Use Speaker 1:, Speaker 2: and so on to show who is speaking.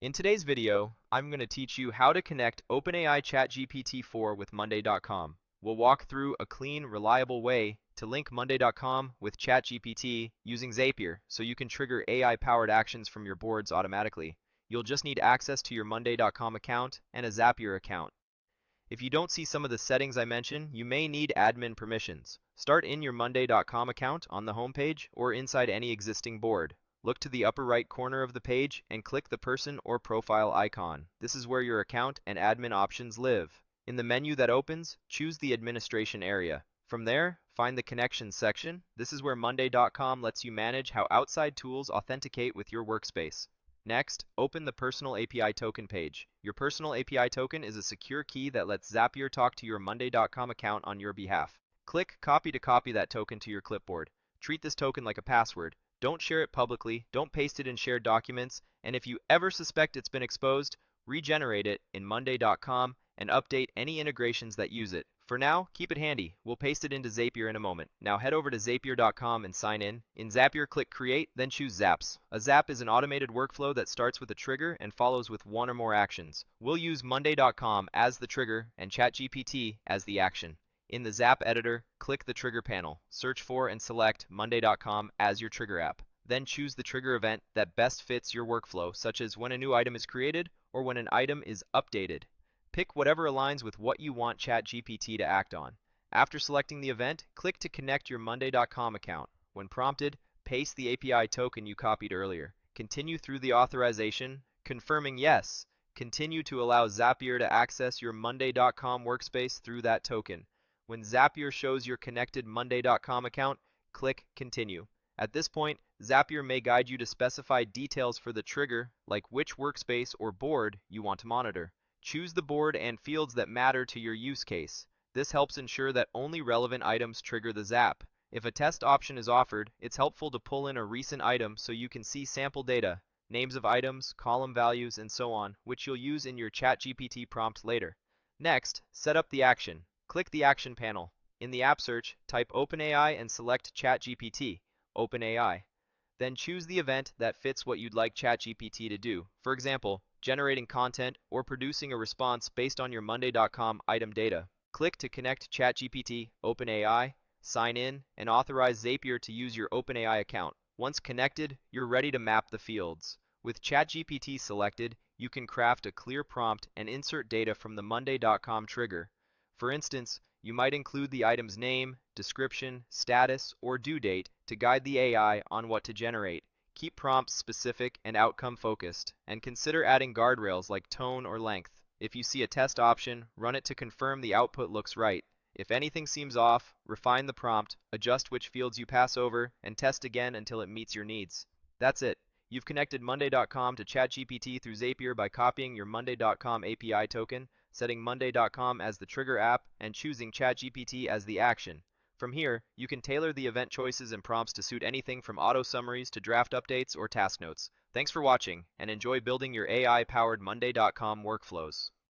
Speaker 1: In today's video, I'm going to teach you how to connect OpenAI ChatGPT 4 with Monday.com. We'll walk through a clean, reliable way to link Monday.com with ChatGPT using Zapier so you can trigger AI-powered actions from your boards automatically. You'll just need access to your Monday.com account and a Zapier account. If you don't see some of the settings I mentioned, you may need admin permissions. Start in your Monday.com account on the homepage or inside any existing board. Look to the upper right corner of the page and click the person or profile icon. This is where your account and admin options live. In the menu that opens, choose the administration area. From there, find the connections section. This is where Monday.com lets you manage how outside tools authenticate with your workspace. Next, open the Personal API Token page. Your Personal API Token is a secure key that lets Zapier talk to your Monday.com account on your behalf. Click Copy to copy that token to your clipboard. Treat this token like a password. Don't share it publicly, don't paste it in shared documents, and if you ever suspect it's been exposed, regenerate it in Monday.com and update any integrations that use it. For now, keep it handy. We'll paste it into Zapier in a moment. Now head over to Zapier.com and sign in. In Zapier, click Create, then choose Zaps. A Zap is an automated workflow that starts with a trigger and follows with one or more actions. We'll use Monday.com as the trigger and ChatGPT as the action. In the Zap editor, click the Trigger panel. Search for and select Monday.com as your trigger app. Then choose the trigger event that best fits your workflow, such as when a new item is created or when an item is updated. Pick whatever aligns with what you want ChatGPT to act on. After selecting the event, click to connect your Monday.com account. When prompted, paste the API token you copied earlier. Continue through the authorization, confirming yes. Continue to allow Zapier to access your Monday.com workspace through that token. When Zapier shows your connected Monday.com account, click Continue. At this point, Zapier may guide you to specify details for the trigger, like which workspace or board you want to monitor. Choose the board and fields that matter to your use case. This helps ensure that only relevant items trigger the Zap. If a test option is offered, it's helpful to pull in a recent item so you can see sample data, names of items, column values, and so on, which you'll use in your ChatGPT prompt later. Next, set up the action. Click the Action panel. In the app search, type OpenAI and select ChatGPT, OpenAI. Then choose the event that fits what you'd like ChatGPT to do. For example, generating content or producing a response based on your Monday.com item data. Click to connect ChatGPT, OpenAI, sign in, and authorize Zapier to use your OpenAI account. Once connected, you're ready to map the fields. With ChatGPT selected, you can craft a clear prompt and insert data from the Monday.com trigger. For instance, you might include the item's name, description, status, or due date to guide the AI on what to generate. Keep prompts specific and outcome focused, and consider adding guardrails like tone or length. If you see a test option, run it to confirm the output looks right. If anything seems off, refine the prompt, adjust which fields you pass over, and test again until it meets your needs. That's it. You've connected Monday.com to ChatGPT through Zapier by copying your Monday.com API token, setting Monday.com as the trigger app, and choosing ChatGPT as the action. From here, you can tailor the event choices and prompts to suit anything from auto summaries to draft updates or task notes. Thanks for watching, and enjoy building your AI-powered Monday.com workflows.